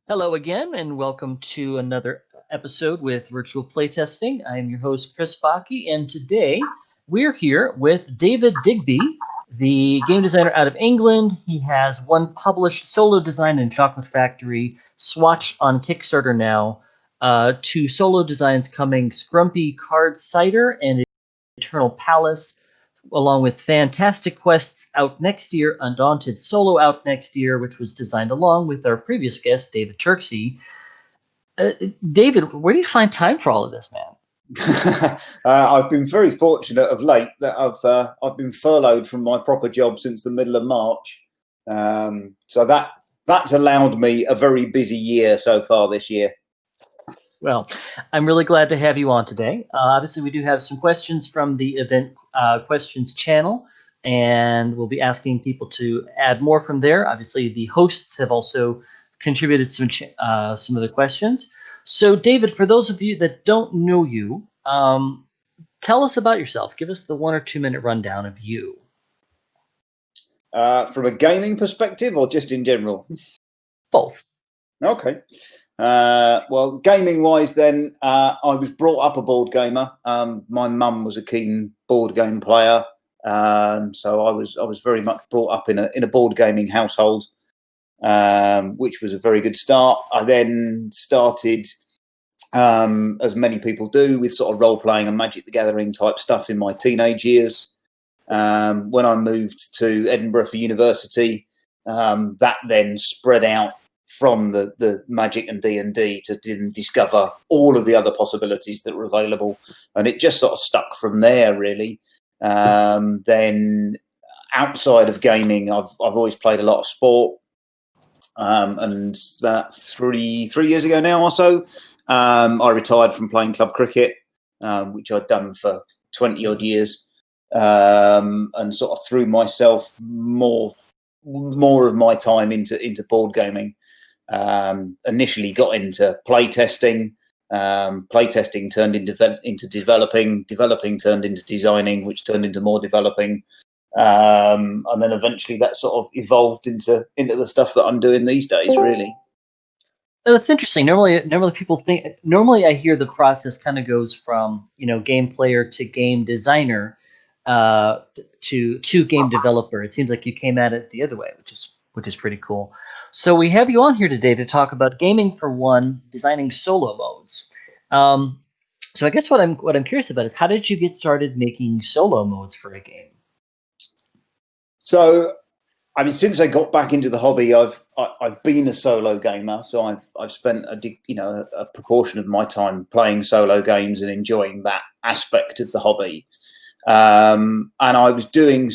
Hello again, and welcome to another episode with Virtual Playtesting. I'm your host, Chris Baki, and today we're here with David Digby, the game designer out of England. He has one published solo design in Chocolate Factory, Swatch on Kickstarter now, two solo designs coming, Scrumpy Card Cider and Eternal Palace, along with Fantastic Quests out next year, Undaunted Solo out next year, which was designed along with our previous guest, David Turksey. David, where do you find time for all of this, man? I've been very fortunate of late that I've been furloughed from my proper job since the middle of March, so that's allowed me a very busy year so far this year. Well, I'm really glad to have you on today. Obviously, we do have some questions from the event questions channel, and we'll be asking people to add more from there. Obviously, the hosts have also contributed some of the questions. So, David, for those of you that don't know you, tell us about yourself. Give us the 1 or 2 minute rundown of you. From a gaming perspective, or just in general? Both. Okay. Well, gaming-wise, then I was brought up a board gamer. My mum was a keen board game player, so I was very much brought up in a board gaming household, which was a very good start. I then started, as many people do, with sort of role-playing and Magic the Gathering type stuff in my teenage years. When I moved to Edinburgh for university, that then spread out from the Magic and D&D to discover all of the other possibilities that were available, and it just sort of stuck from there, really. Then outside of gaming, I've always played a lot of sport, and that three years ago now or so, I retired from playing club cricket, which I'd done for 20 odd years, and sort of threw myself more of my time into board gaming. Initially got into playtesting. Playtesting turned into developing turned into designing, which turned into more developing, and then eventually that sort of evolved into the stuff that I'm doing these days, really. Oh, that's interesting. Normally people think. Normally, I hear the process kind of goes from game player to game designer, to game developer. It seems like you came at it the other way, which is pretty cool. So we have you on here today to talk about gaming for one, designing solo modes. So I guess what I'm curious about is, how did you get started making solo modes for a game? So, I mean, since I got back into the hobby, I've been a solo gamer. So I've spent a proportion of my time playing solo games and enjoying that aspect of the hobby. And I was doing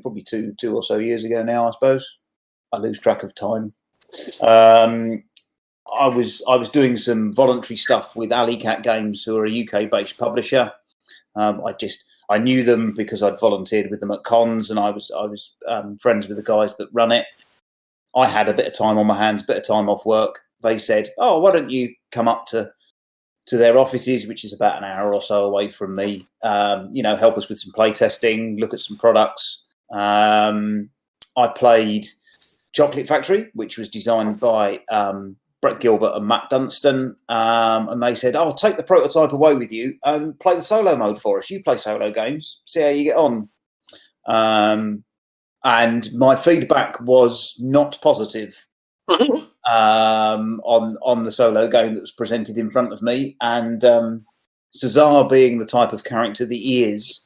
probably two or so years ago now, I suppose. I lose track of time. I was doing some voluntary stuff with Alley Cat Games, who are a UK-based publisher. I knew them because I'd volunteered with them at cons, and I was friends with the guys that run it. I had a bit of time on my hands, a bit of time off work. They said, "Oh, why don't you come up to their offices, which is about an hour or so away from me, help us with some playtesting, look at some products." I played Chocolate Factory, which was designed by Brett Gilbert and Matt Dunstan, and they said, "Oh, take the prototype away with you and play the solo mode for us. You play solo games, see how you get on." And my feedback was not positive on the solo game that was presented in front of me. And Cesar, being the type of character that he is,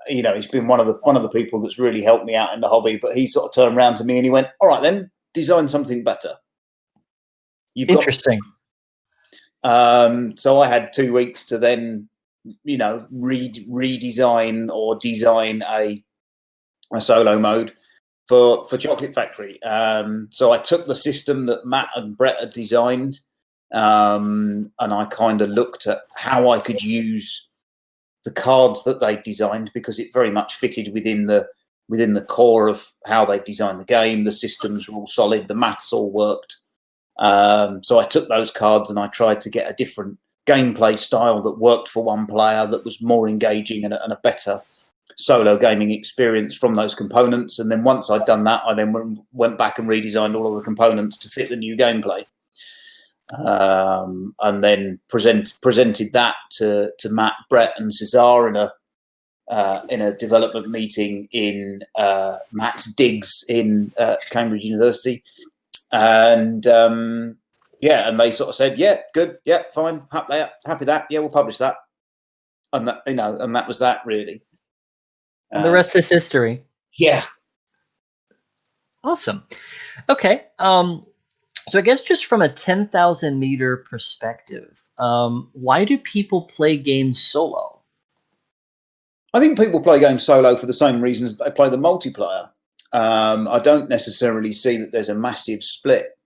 he's been one of the people that's really helped me out in the hobby. But he sort of turned around to me and he went, "All right, then, design something better." Interesting. So I had 2 weeks to then, redesign or design a solo mode for Chocolate Factory. So I took the system that Matt and Brett had designed, and I kind of looked at how I could use the cards that they designed, because it very much fitted within the core of how they designed the game. The systems were all solid, the maths all worked. So I took those cards and I tried to get a different gameplay style that worked for one player, that was more engaging and a better solo gaming experience from those components. And then once I'd done that, I then went back and redesigned all of the components to fit the new gameplay. And then presented that to Matt, Brett, and Cesar in a development meeting in Matt's digs in Cambridge University, and and they sort of said, "Yeah, good, yeah, fine, happy that, yeah, we'll publish that," and that, and that was that really. And the rest is history. Yeah. Awesome. Okay. So I guess just from a 10,000 meter perspective, why do people play games solo? I think people play games solo for the same reasons that they play the multiplayer. I don't necessarily see that there's a massive split.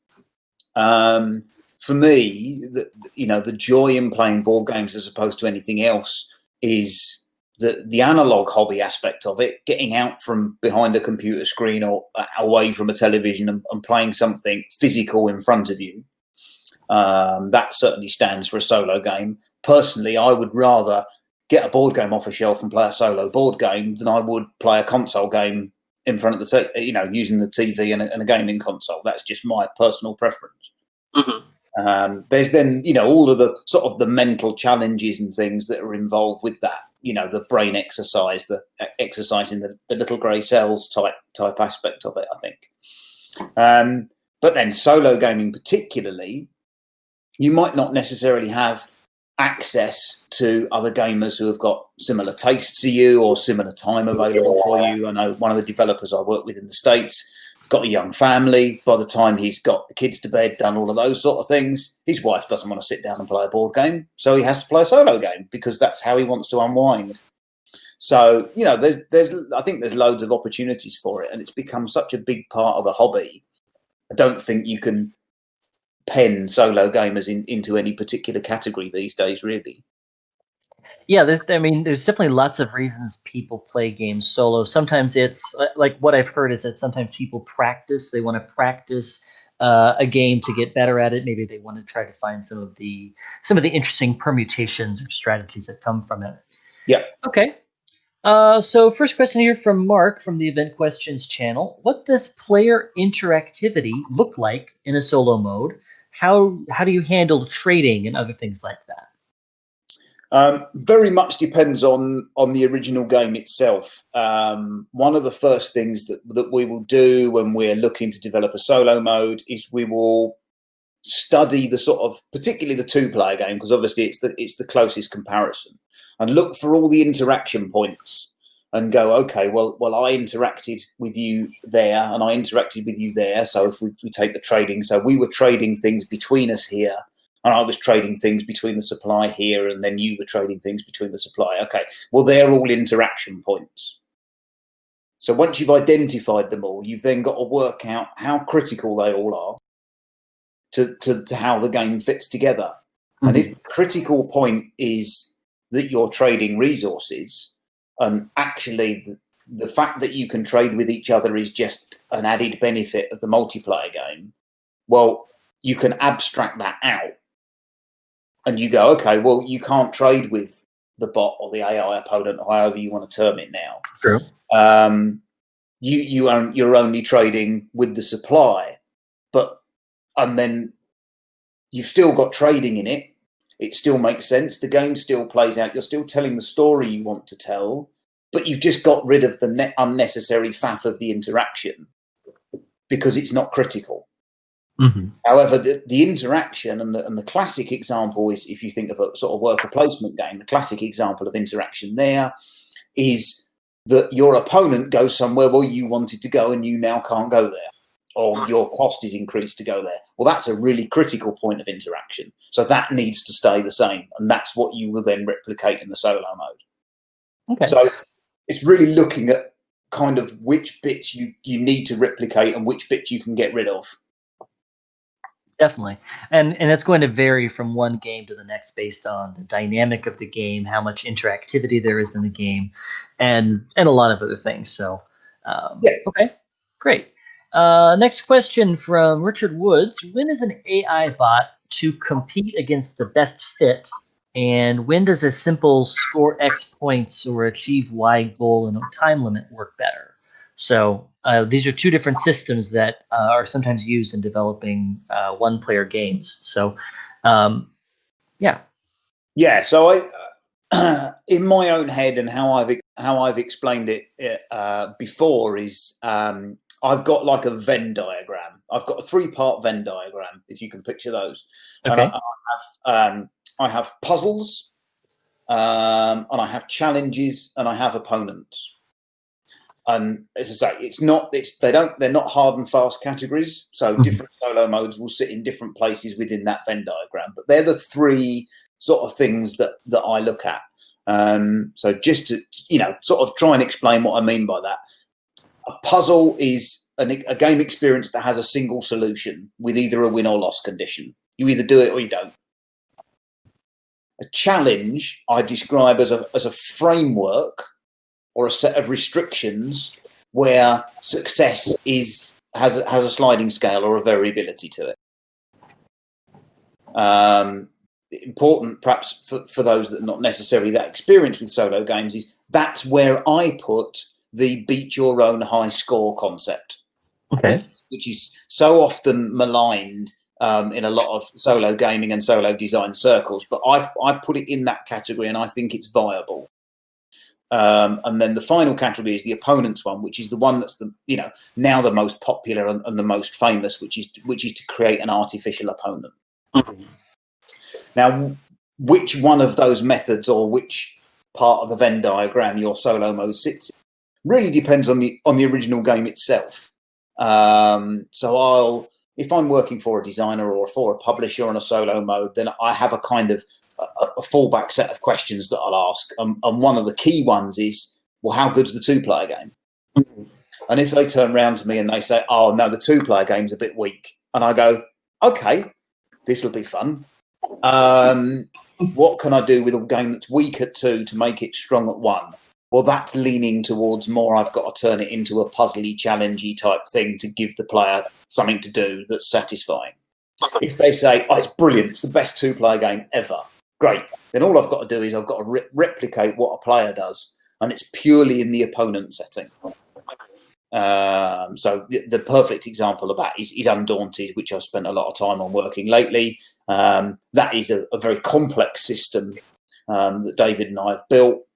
For me, the joy in playing board games as opposed to anything else is the analog hobby aspect of it, getting out from behind a computer screen or away from a television and playing something physical in front of you. That certainly stands for a solo game. Personally, I would rather get a board game off a shelf and play a solo board game than I would play a console game in front of the using the TV and a gaming console. That's just my personal preference. Mm-hmm. There's then all of the sort of the mental challenges and things that are involved with that. The brain exercise, the exercising the little grey cells type aspect of it, I think. But then solo gaming particularly, you might not necessarily have access to other gamers who have got similar tastes to you or similar time available for you. I know one of the developers I work with in the States got a young family. By the time he's got the kids to bed, done all of those sort of things, his wife doesn't want to sit down and play a board game, so he has to play a solo game because that's how he wants to unwind. So I think there's loads of opportunities for it, and it's become such a big part of the hobby. I don't think you can pen solo gamers into any particular category these days, really. Yeah, there's definitely lots of reasons people play games solo. Sometimes it's like what I've heard is that sometimes people practice. They want to practice a game to get better at it. Maybe they want to try to find some of the interesting permutations or strategies that come from it. Yeah. Okay. So first question here from Mark from the Event Questions channel. What does player interactivity look like in a solo mode? How do you handle trading and other things like that? Very much depends on the original game itself. One of the first things that we will do when we're looking to develop a solo mode is we will study the sort of, particularly the two-player game, because obviously it's the closest comparison, and look for all the interaction points and go, okay, well I interacted with you there and I interacted with you there. So if we take the trading, so we were trading things between us here, and I was trading things between the supply here, and then you were trading things between the supply. Okay, well, they're all interaction points. So once you've identified them all, you've then got to work out how critical they all are to how the game fits together. Mm-hmm. And if the critical point is that you're trading resources, and actually the fact that you can trade with each other is just an added benefit of the multiplayer game, well, you can abstract that out. And you go, okay, well, you can't trade with the bot or the AI opponent, however you want to term it now. True. You're only trading with the supply, and then you've still got trading in it. It still makes sense. The game still plays out. You're still telling the story you want to tell, but you've just got rid of the unnecessary faff of the interaction because it's not critical. Mm-hmm. However, the interaction and the classic example is, if you think of a sort of worker placement game, the classic example of interaction there is that your opponent goes somewhere where you wanted to go and you now can't go there, or your cost is increased to go there. Well, that's a really critical point of interaction. So that needs to stay the same, and that's what you will then replicate in the solo mode. Okay. So it's really looking at kind of which bits you need to replicate and which bits you can get rid of. Definitely. And it's going to vary from one game to the next based on the dynamic of the game, how much interactivity there is in the game, and a lot of other things. So, Okay, great. Next question from Richard Woods. When is an AI bot to compete against the best fit And when does a simple score X points or achieve Y goal in a time limit work better? So these are two different systems that are sometimes used in developing one-player games. So, yeah. Yeah. So in my own head and how I've explained it before is I've got like a Venn diagram. I've got a 3-part Venn diagram, if you can picture those. Okay. And I have puzzles, and I have challenges, and I have opponents. And as I say, they're not hard and fast categories. So different solo modes will sit in different places within that Venn diagram. But they're the 3 sort of things that I look at. So just to sort of try and explain what I mean by that. A puzzle is a game experience that has a single solution with either a win or loss condition. You either do it or you don't. A challenge I describe as a framework or a set of restrictions where success has a sliding scale or a variability to it. Important, perhaps for those that are not necessarily that experienced with solo games, is that's where I put the beat your own high score concept, which is so often maligned in a lot of solo gaming and solo design circles. But I put it in that category, and I think it's viable. And then the final category is the opponent's one, which is the one that's now the most popular and the most famous, which is to create an artificial opponent. Now, which one of those methods or which part of the Venn diagram your solo mode sits in really depends on the original game itself. So if I'm working for a designer or for a publisher on a solo mode, then I have a kind of a fallback set of questions that I'll ask. And one of the key ones is, well, how good's the 2-player game? And if they turn around to me and they say, oh, no, the 2-player game's a bit weak. And I go, okay, this will be fun. What can I do with a game that's weak at 2 to make it strong at 1? Well, that's leaning towards more I've got to turn it into a puzzly, challengey type thing to give the player something to do that's satisfying. If they say, oh, it's brilliant, it's the best 2-player game ever, great. Then all I've got to do is I've got to replicate what a player does, and it's purely in the opponent setting. So the perfect example of that is Undaunted, which I've spent a lot of time on working lately. That is a very complex system that David and I have built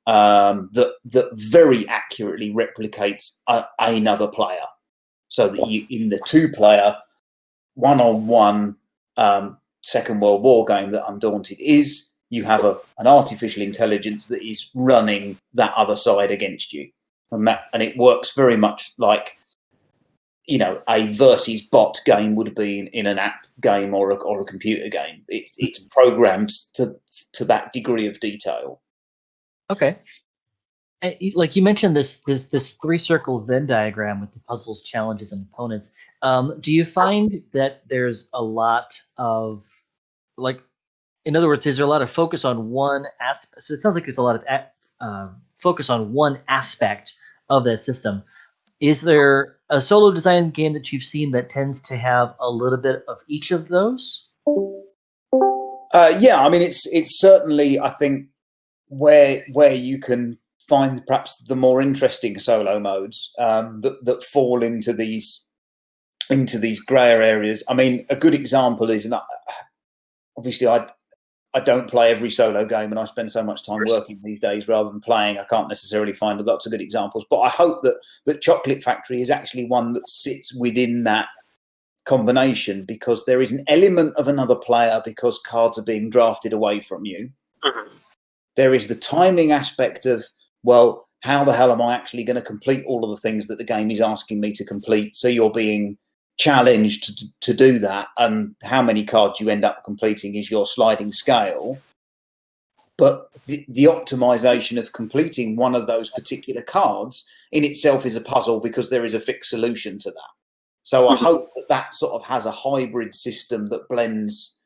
that very accurately replicates another player. So that in the 2-player, one-on-one Second World War game that Undaunted is, you have an artificial intelligence that is running that other side against you. And it works very much like a versus bot game would be in an app game or a computer game. It's programmed to that degree of detail. Okay. Like you mentioned this 3-circle Venn diagram with the puzzles, challenges, and opponents. Do you find that there's a lot of, like, in other words, is there a lot of focus on one aspect? So it sounds like there's a lot of focus on one aspect of that system. Is there a solo design game that you've seen that tends to have a little bit of each of those? Yeah, I mean, it's certainly, I think, where you can find perhaps the more interesting solo modes that fall into these grayer areas. I mean, a good example is, obviously I don't play every solo game, and I spend so much time working these days rather than playing. I can't necessarily find lots of good examples, but I hope that Chocolate Factory is actually one that sits within that combination, because there is an element of another player because cards are being drafted away from you. There is the timing aspect of, well, how the hell am I actually going to complete all of the things that the game is asking me to complete? So you're being challenged to do that, and how many cards you end up completing is your sliding scale. But the optimization of completing one of those particular cards in itself is a puzzle, because there is a fixed solution to that. So I hope that sort of has a hybrid system that blends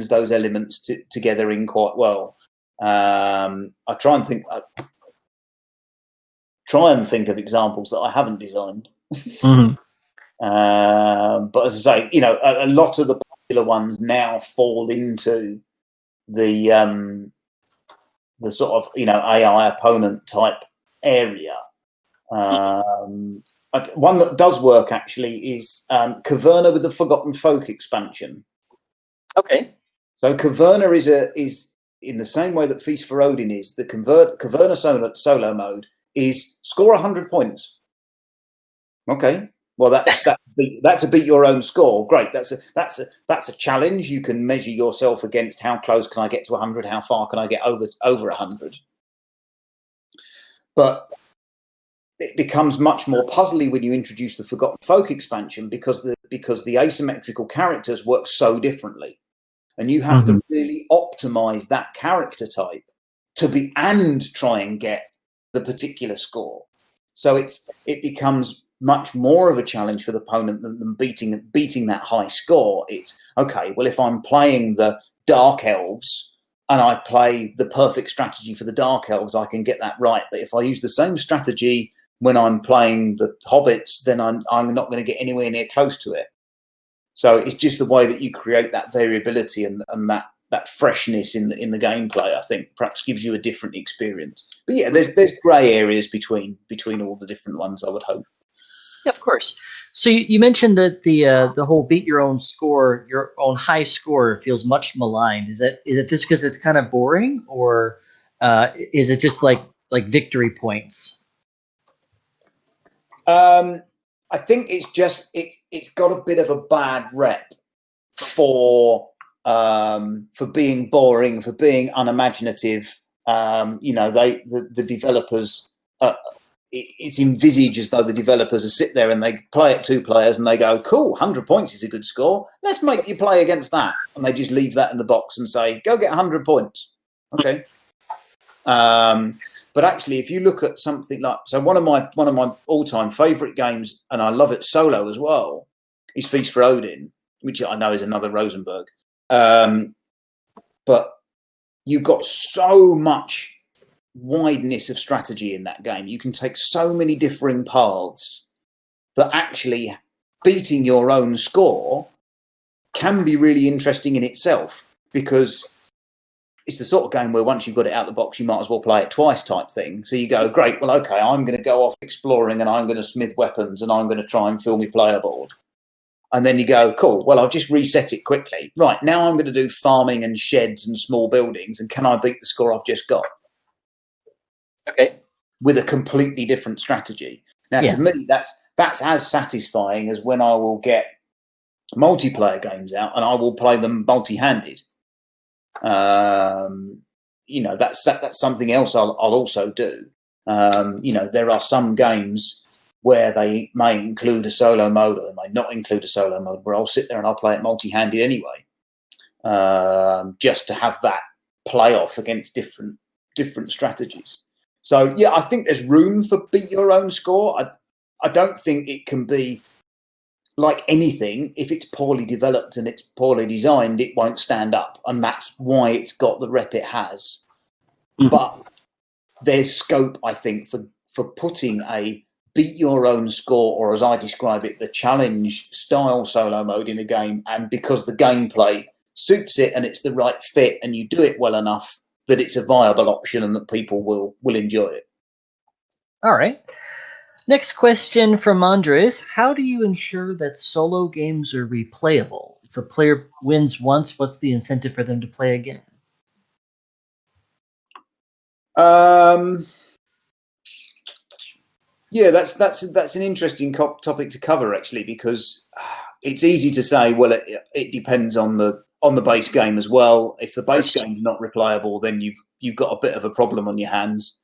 those elements together in quite well. I try and think of examples that I haven't designed. But as I say, a lot of the popular ones now fall into the sort of AI opponent type area. One that does work actually is Caverna with the Forgotten Folk expansion. Okay. So Caverna is in the same way that Feast for Odin is. The Caverna solo mode is score 100 points. Okay, well that's a beat your own score. Great, that's a challenge. You can measure yourself against how close can I get to 100, how far can I get over 100. But it becomes much more puzzly when you introduce the Forgotten Folk expansion because the asymmetrical characters work so differently, and you have to really optimize that character type and try and get the particular score. So it becomes much more of a challenge for the opponent than beating that high score. It's okay. Well, if I'm playing the Dark Elves and I play the perfect strategy for the Dark Elves, I can get that right. But if I use the same strategy when I'm playing the Hobbits, then I'm not going to get anywhere near close to it. So it's just the way that you create that variability and that freshness in the gameplay, I think, perhaps gives you a different experience. But yeah, there's grey areas between all the different ones, I would hope. Yeah, of course. So you mentioned that the whole beat your own score, your own high score feels much maligned. Is it just because it's kind of boring, or is it just like victory points? I think it's just it's got a bit of a bad rep for being boring, for being unimaginative. The developers. It's envisaged as though the developers are sit there and they play at 2 players and they go, cool, 100 points is a good score. Let's make you play against that. And they just leave that in the box and say, go get 100 points. Okay. But actually, if you look at something like, so one of my all-time favourite games, and I love it solo as well, is Feast for Odin, which I know is another Rosenberg. But you've got so much wideness of strategy in that game. You can take so many differing paths that actually beating your own score can be really interesting in itself, because it's the sort of game where once you've got it out of the box, you might as well play it twice type thing. So you go, great, well, okay, I'm going to go off exploring and I'm going to smith weapons and I'm going to try and fill my player board. And then you go, cool, well, I'll just reset it quickly. Right, now I'm going to do farming and sheds and small buildings, and can I beat the score I've just got? Okay. With a completely different strategy. Now, to me, that's as satisfying as when I will get multiplayer games out and I will play them multi-handed. That's something else I'll also do. There are some games where they may include a solo mode or they may not include a solo mode, where I'll sit there and I'll play it multi-handed anyway, just to have that play-off against different strategies. So, yeah, I think there's room for beat your own score. I don't think it can be like anything. If it's poorly developed and it's poorly designed, it won't stand up. And that's why it's got the rep it has. Mm-hmm. But there's scope, I think, for putting a beat your own score, or as I describe it, the challenge style solo mode in a game. And because the gameplay suits it and it's the right fit and you do it well enough, that it's a viable option and that people will enjoy it. All right. Next question from Andres. How do you ensure that solo games are replayable? If a player wins once, what's the incentive for them to play again? Yeah, that's an interesting topic to cover, actually, because it's easy to say, well, it depends on the base game as well. If the base game's not replayable, then you've got a bit of a problem on your hands.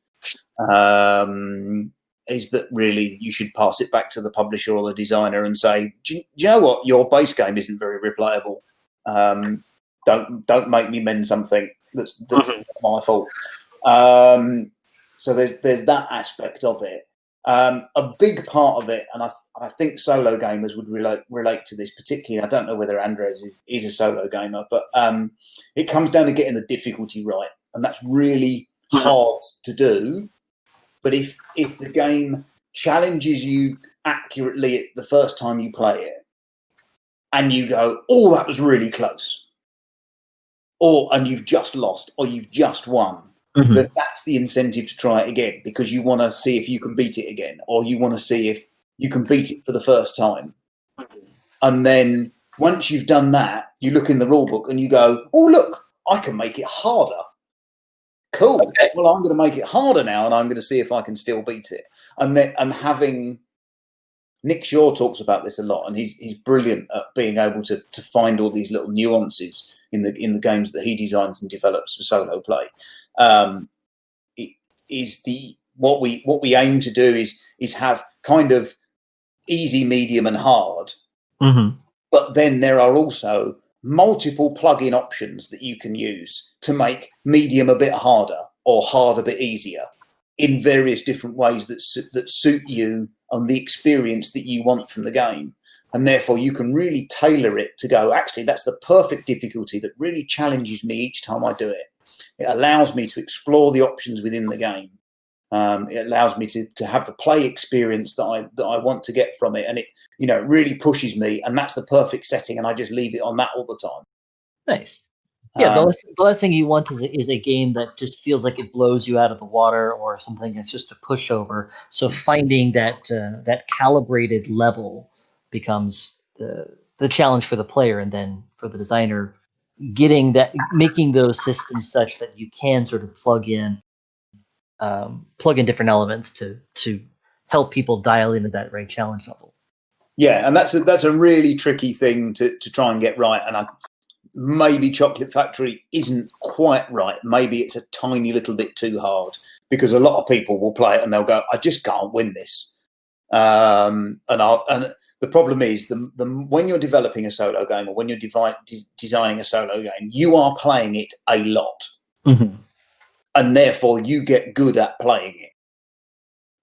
Is that really you should pass it back to the publisher or the designer and say, do you know what, your base game isn't very replayable. Don't make me mend something that's my fault. So there's that aspect of it. A big part of it, and I think solo gamers would relate to this particularly. I don't know whether Andres is a solo gamer, but it comes down to getting the difficulty right, and that's really hard to do. But if the game challenges you accurately the first time you play it, and you go, oh, that was really close, and you've just lost or you've just won, then that's the incentive to try it again, because you want to see if you can beat it again, or you want to see if you can beat it for the first time. And then once you've done that, you look in the rule book and you go, oh, look, I can make it harder. Cool. Okay. Well, I'm going to make it harder now, and I'm going to see if I can still beat it. And having Nick Shaw talks about this a lot, and he's brilliant at being able to find all these little nuances in the games that he designs and develops for solo play. What we aim to do is have kind of easy, medium, and hard. But then there are also multiple plug-in options that you can use to make medium a bit harder or hard a bit easier in various different ways that suit you and the experience that you want from the game. And therefore you can really tailor it to go, actually, that's the perfect difficulty that really challenges me each time I do it. It allows me to explore the options within the game. It allows me to have the play experience that I want to get from it, and it really pushes me, and that's the perfect setting, and I just leave it on that all the time. Nice. Yeah, the last thing you want is a game that just feels like it blows you out of the water, or something that's just a pushover. So finding that calibrated level becomes the challenge for the player, and then for the designer, making those systems such that you can sort of plug in different elements to help people dial into that right challenge level. Yeah, and that's a really tricky thing to try and get right. And maybe Chocolate Factory isn't quite right. Maybe it's a tiny little bit too hard, because a lot of people will play it and they'll go, I just can't win this. And the problem is, when you're developing a solo game, or when you're designing a solo game, you are playing it a lot. And therefore you get good at playing it.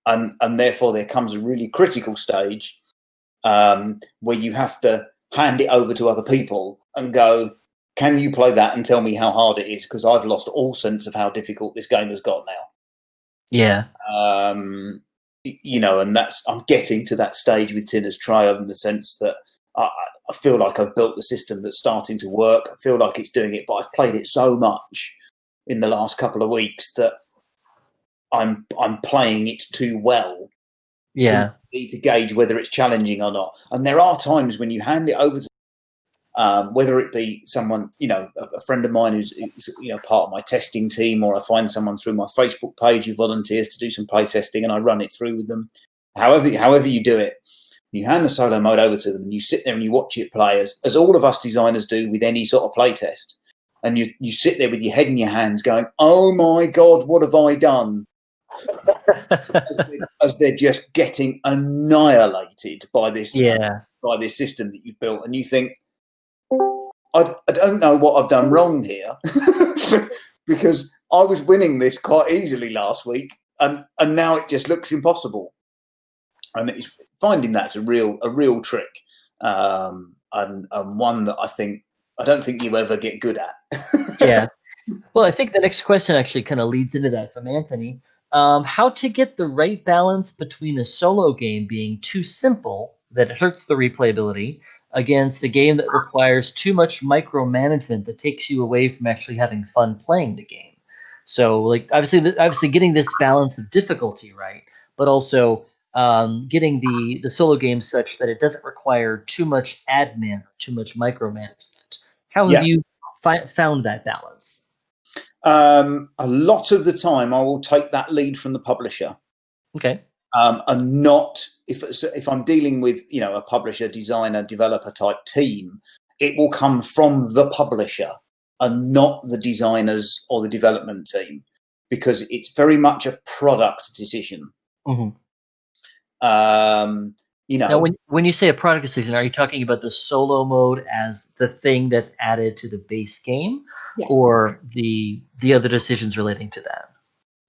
And therefore there comes a really critical stage where you have to hand it over to other people and go, can you play that and tell me how hard it is? Because I've lost all sense of how difficult this game has got now. Yeah. And I'm getting to that stage with Tinner's Trail, in the sense that I feel like I've built the system that's starting to work. I feel like it's doing it, but I've played it so much in the last couple of weeks that I'm playing it too well to gauge whether it's challenging or not. And there are times when you hand it over to whether it be someone, a friend of mine who's part of my testing team, or I find someone through my Facebook page who volunteers to do some play testing, and I run it through with them. However you do it, you hand the solo mode over to them, and you sit there and you watch it play, as all of us designers do with any sort of play test. And you sit there with your head in your hands going, oh my God, what have I done? as they're just getting annihilated by this system that you've built. And you think, I don't know what I've done wrong here, because I was winning this quite easily last week, and now it just looks impossible. And it's finding that's a real trick, and one that I don't think you ever get good at. Yeah. Well, I think the next question actually kind of leads into that from Anthony. How to get the right balance between a solo game being too simple that it hurts the replayability, against a game that requires too much micromanagement that takes you away from actually having fun playing the game. So, like, obviously getting this balance of difficulty right, but also getting the solo game such that it doesn't require too much admin, too much micromanagement. How have you found that balance? A lot of the time I will take that lead from the publisher. Okay. And not, if I'm dealing with, a publisher, designer, developer type team, it will come from the publisher and not the designers or the development team, because it's very much a product decision. Now, when you say a product decision, are you talking about the solo mode as the thing that's added to the base game, or the other decisions relating to that?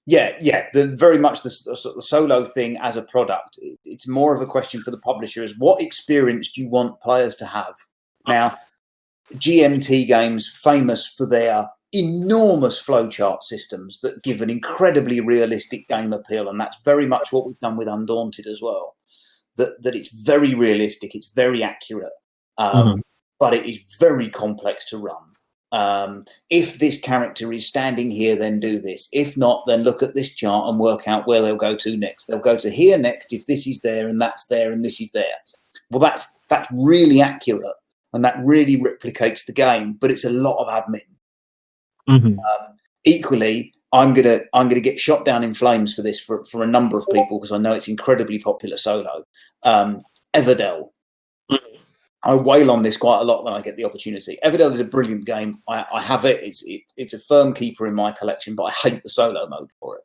Yeah. Very much the solo thing as a product. It's more of a question for the publisher: is what experience do you want players to have? Now, GMT games, famous for their enormous flowchart systems that give an incredibly realistic game appeal, and that's very much what we've done with Undaunted as well. That it's very realistic, it's very accurate, but it is very complex to run. If this character is standing here, then do this. If not, then look at this chart and work out where they'll go to next. They'll go to here next if this is there and that's there and this is there. Well, that's really accurate and that really replicates the game, but it's a lot of admin. Equally, I'm gonna get shot down in flames for this for a number of people because I know it's incredibly popular solo. Everdell. I wail on this quite a lot when I get the opportunity. Everdell is a brilliant game. I have it. It's a firm keeper in my collection, but I hate the solo mode for it.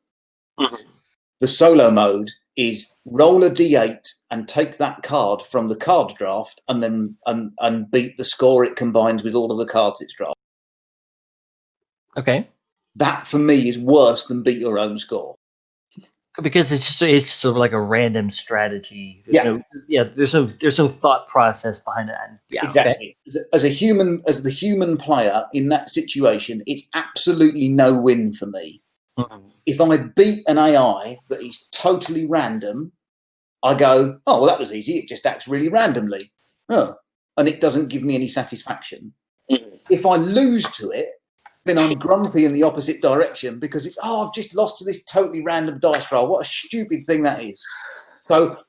The solo mode is roll a d8 and take that card from the card draft and then and beat the score it combines with all of the cards it's drafted. Okay. That for me is worse than beat your own score. Because it's just sort of like a random strategy. There's no thought process behind it. Yeah, exactly. Okay. As the human player in that situation, it's absolutely no win for me. If I beat an AI that is totally random, I go, oh well, that was easy. It just acts really randomly, and it doesn't give me any satisfaction. If I lose to it, then I'm grumpy in the opposite direction because it's, I've just lost to this totally random dice roll. What a stupid thing that is. So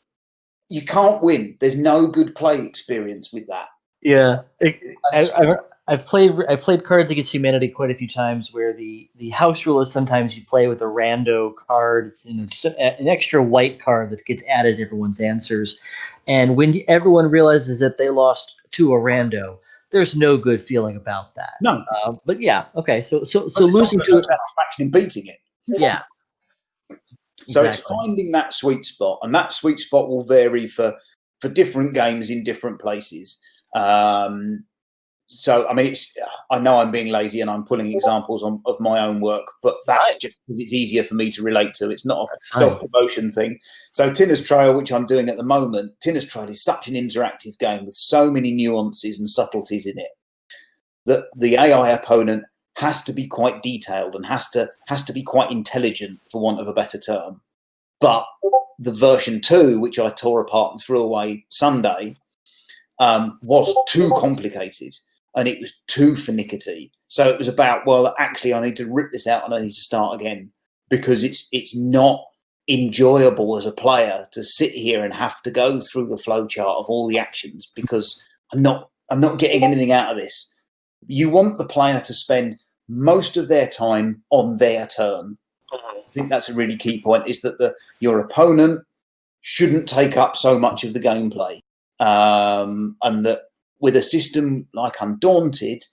you can't win. There's no good play experience with that. Yeah. I've played Cards Against Humanity quite a few times where the house rule is sometimes you play with a rando card. It's just an extra white card that gets added to everyone's answers. And when everyone realizes that they lost to a rando, there's no good feeling about that. No. But yeah, okay. So losing to satisfaction in beating it. Yeah. So It's finding that sweet spot, and that sweet spot will vary for different games in different places. So I mean, I know I'm being lazy and I'm pulling examples of my own work, but that's just because it's easier for me to relate to. It's not a self-promotion thing. So Tinner's Trail, which I'm doing at the moment, Tinner's Trail is such an interactive game with so many nuances and subtleties in it that the AI opponent has to be quite detailed and has to be quite intelligent, for want of a better term. But the version 2, which I tore apart and threw away Sunday, was too complicated. And it was too finickety. So it was about, well, actually, I need to rip this out and I need to start again because it's not enjoyable as a player to sit here and have to go through the flow chart of all the actions because I'm not getting anything out of this. You want the player to spend most of their time on their turn. I think that's a really key point, is that your opponent shouldn't take up so much of the gameplay, and that with a system like Undaunted,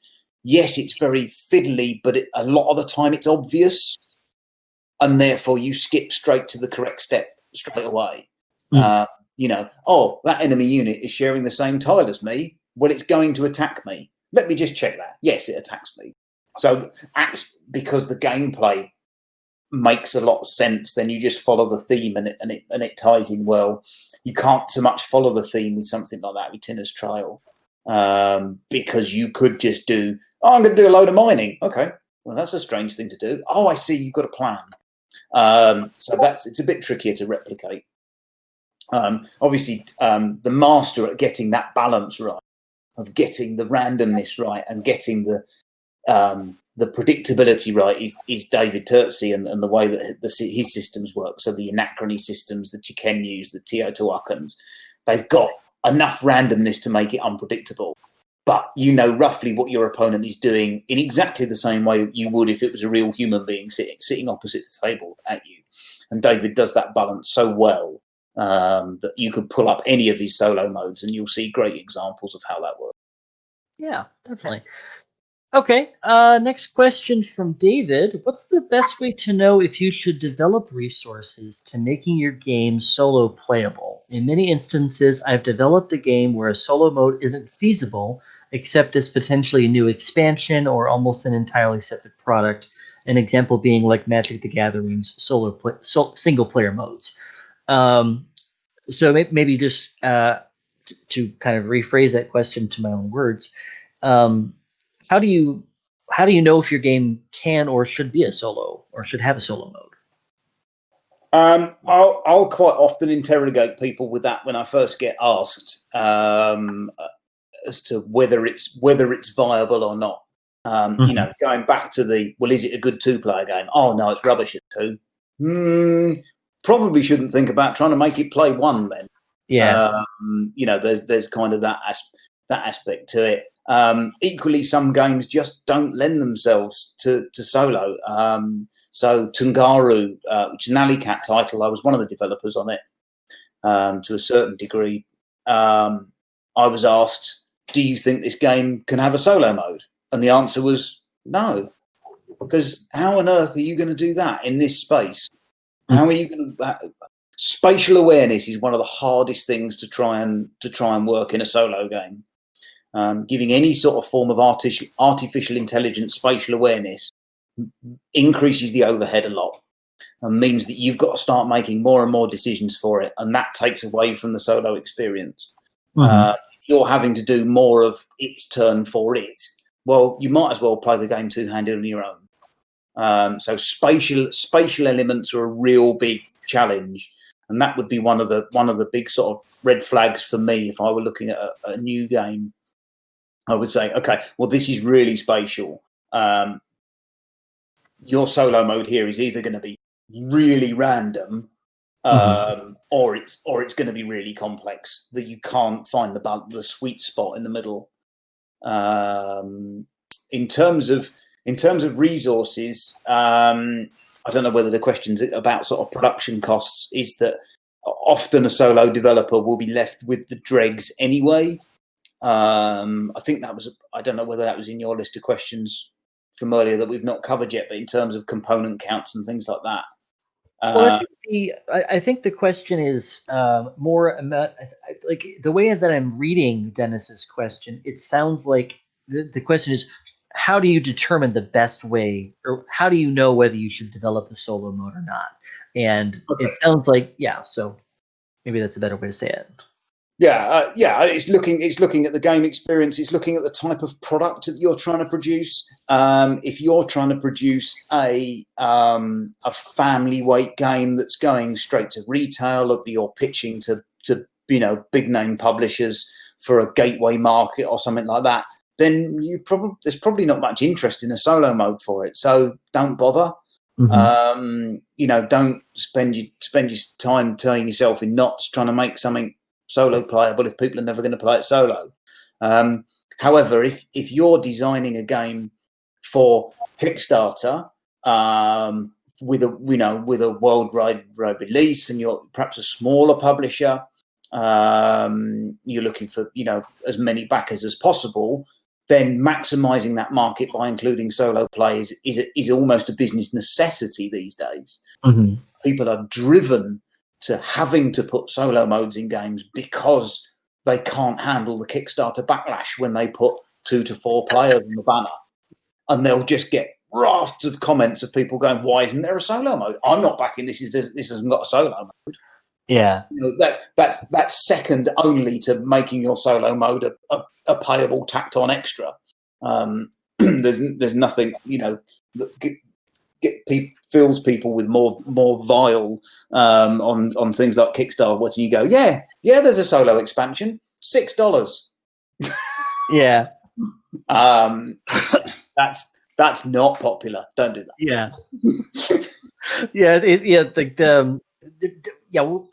yes, it's very fiddly, but a lot of the time it's obvious, and therefore you skip straight to the correct step straight away. That enemy unit is sharing the same tile as me. Well, it's going to attack me. Let me just check that. Yes, it attacks me. So because the gameplay makes a lot of sense, then you just follow the theme and it ties in well. You can't so much follow the theme with something like that with Tinner's Trail. Because you could just do, I'm going to do a load of mining. Okay, well, that's a strange thing to do. Oh, I see, you've got a plan. So it's a bit trickier to replicate. Obviously, the master at getting that balance right, of getting the randomness right and getting the predictability right is David Turtsey and the way that his systems work. So the Anachrony systems, the Tikenyus, the Teotihuacans, they've got enough randomness to make it unpredictable, but you know roughly what your opponent is doing in exactly the same way you would if it was a real human being sitting opposite the table at you. And David does that balance so well that you could pull up any of his solo modes and you'll see great examples of how that works. Yeah, definitely. Okay, next question from David. What's the best way to know if you should develop resources to making your game solo playable? In many instances, I've developed a game where a solo mode isn't feasible, except as potentially a new expansion or almost an entirely separate product. An example being like Magic the Gathering's single-player modes. So maybe just to kind of rephrase that question to my own words, how do you know if your game can or should be a solo or should have a solo mode? I'll quite often interrogate people with that when I first get asked as to whether it's viable or not. You know, going back to is it a good 2-player game? Oh no, it's rubbish at 2. Probably shouldn't think about trying to make it play 1 then. Yeah. You know, there's kind of that aspect to it. Equally, some games just don't lend themselves to solo. So Tungaru, which is an Alley Cat title, I was one of the developers on it to a certain degree. I was asked, do you think this game can have a solo mode? And the answer was no, because how on earth are you going to do that in this space? How are you going to? Spatial awareness is one of the hardest things to try and work in a solo game. Giving any sort of form of artificial intelligence spatial awareness increases the overhead a lot and means that you've got to start making more and more decisions for it, and that takes away from the solo experience. You're having to do more of its turn for it. Well, you might as well play the game two-handed on your own. So spatial elements are a real big challenge, and that would be one of the big sort of red flags for me if I were looking at a new game. I would say, okay, well, this is really spatial. Your solo mode here is either going to be really random, or it's going to be really complex that you can't find the sweet spot in the middle. In terms of resources, I don't know whether the question's about sort of production costs. Is that often a solo developer will be left with the dregs anyway. I think that was, I don't know whether that was in your list of questions from earlier that we've not covered yet, but in terms of component counts and things like that. Well, I think the question is more about, like, the way that I'm reading Dennis's question. It sounds like the question is, how do you determine the best way, or how do you know whether you should develop the solo mode or not? And it sounds like, so maybe that's a better way to say it. It's looking at the game experience. It's looking at the type of product that you're trying to produce. If you're trying to produce a family weight game that's going straight to retail, that you're pitching to big name publishers for a gateway market or something like that, then there's probably not much interest in a solo mode for it. So don't bother. Don't spend your time tying yourself in knots trying to make something solo playable if people are never going to play it solo. However, if you're designing a game for Kickstarter with a worldwide release, and you're perhaps a smaller publisher, you're looking for as many backers as possible, then maximizing that market by including solo play is almost a business necessity these days. People are driven to having to put solo modes in games because they can't handle the Kickstarter backlash when they put 2 to 4 players on the banner, and they'll just get rafts of comments of people going, "Why isn't there a solo mode? I'm not backing this. This hasn't got a solo mode." Yeah, that's second only to making your solo mode a payable tacked on extra. There's nothing that fills people with more vile on things like Kickstarter, watching you go, there's a solo expansion, $6. Yeah. That's not popular. Don't do that.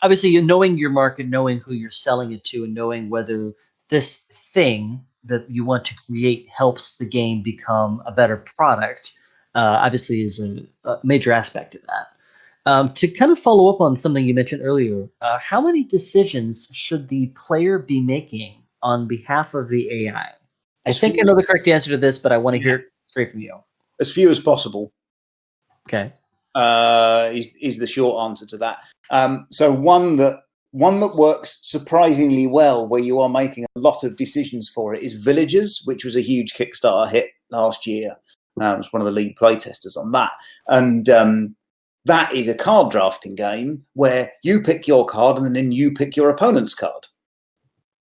Obviously, knowing your market, knowing who you're selling it to, and knowing whether this thing that you want to create helps the game become a better product, obviously is a major aspect of that. To kind of follow up on something you mentioned earlier, how many decisions should the player be making on behalf of the AI? I think I know the correct answer to this, but I want to hear it straight from you. As few as possible. Okay. Is the short answer to that. So one that works surprisingly well, where you are making a lot of decisions for it, is Villagers, which was a huge Kickstarter hit last year. I was one of the lead playtesters on that. And that is a card drafting game where you pick your card and then you pick your opponent's card.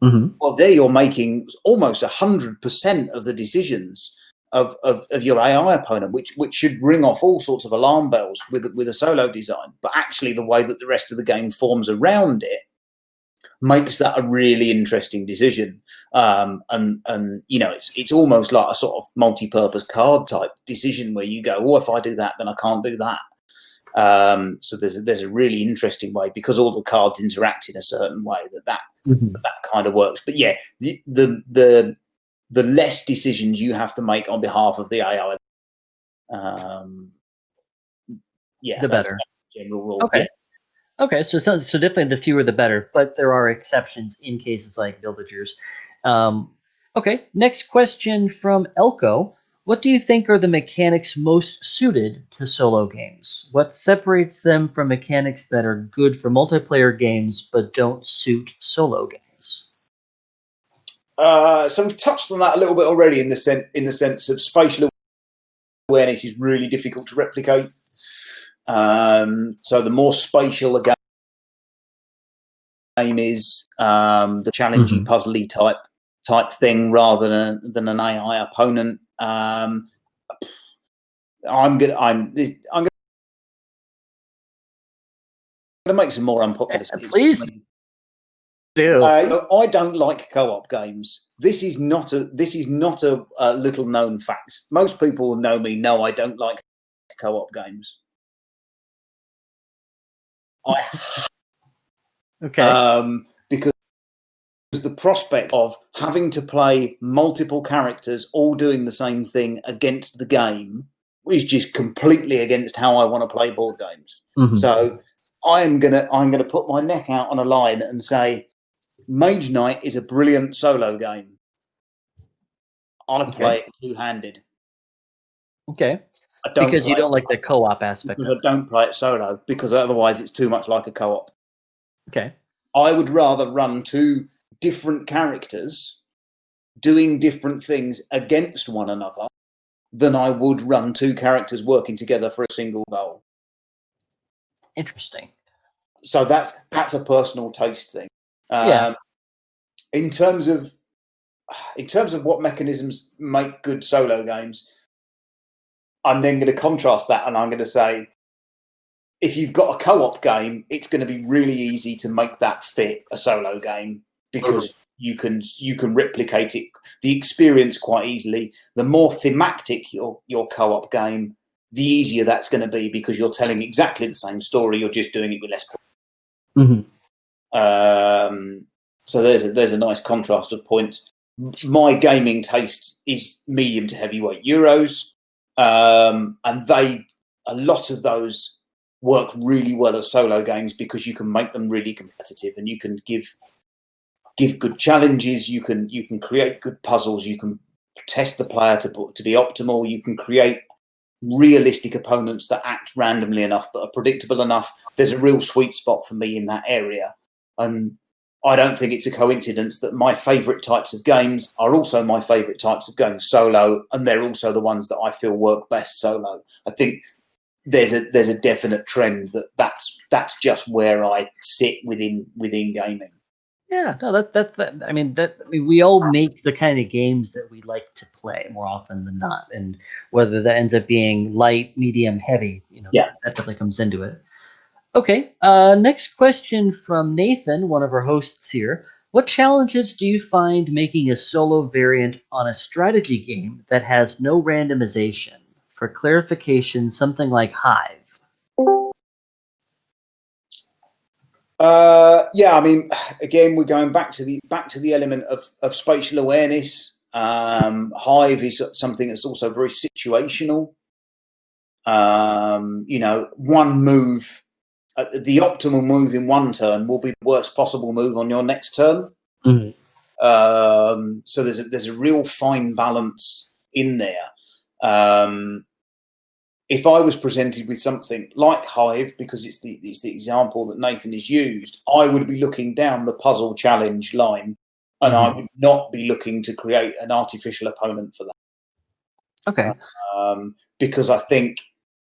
Well, there you're making almost 100% of the decisions of your AI opponent, which should ring off all sorts of alarm bells with a solo design. But actually, the way that the rest of the game forms around it makes that a really interesting decision. And it's almost like a sort of multi-purpose card type decision where you go, oh, if I do that, then I can't do that. So there's a really interesting way, because all the cards interact in a certain way that kind of works. But yeah, the less decisions you have to make on behalf of the AI, the better. The general rule. Okay. Yeah. Okay, so definitely the fewer the better, but there are exceptions in cases like villagers. Okay, next question from Elko. What do you think are the mechanics most suited to solo games? What separates them from mechanics that are good for multiplayer games but don't suit solo games? So we've touched on that a little bit already in the sense of spatial awareness is really difficult to replicate. So the more spatial a game is, the challenging, puzzly type thing rather than an AI opponent. I'm gonna make some more unpopular statements. Please do. I don't like co-op games. This is not a little known fact. Most people know me. No, I don't like co-op games. Because the prospect of having to play multiple characters all doing the same thing against the game is just completely against how I want to play board games. So I'm gonna put my neck out on a line and say Mage Knight is a brilliant solo game. I play it two-handed. Okay. Because you don't like the co-op aspect of it. I don't play it solo, because otherwise it's too much like a co-op. Okay. I would rather run two different characters doing different things against one another than I would run two characters working together for a single goal. Interesting. So that's a personal taste thing. In terms of what mechanisms make good solo games, I'm then going to contrast that, and I'm going to say, if you've got a co-op game, it's going to be really easy to make that fit a solo game, because you can replicate the experience quite easily. The more thematic your co-op game, the easier that's going to be, because you're telling exactly the same story. You're just doing it with less. So there's a nice contrast of points. My gaming taste is medium to heavyweight Euros, and a lot of those work really well as solo games, because you can make them really competitive, and you can give good challenges. You can create good puzzles. You can test the player to be optimal. You can create realistic opponents that act randomly enough but are predictable enough. There's a real sweet spot for me in that area, and I don't think it's a coincidence that my favourite types of games are also my favourite types of going solo, and they're also the ones that I feel work best solo. I think there's a definite trend that's just where I sit within gaming. Yeah, no, that's that. I mean, we all make the kind of games that we like to play more often than not, and whether that ends up being light, medium, heavy, that definitely comes into it. Okay, next question from Nathan, one of our hosts here. What challenges do you find making a solo variant on a strategy game that has no randomization? For clarification, something like Hive. I mean, again, we're going back to the element of spatial awareness. Hive is something that's also very situational. One move, the optimal move in one turn will be the worst possible move on your next turn. So there's a real fine balance in there. If I was presented with something like Hive, because it's the example that Nathan has used, I would be looking down the puzzle challenge line, and I would not be looking to create an artificial opponent for that. Okay. Because I think,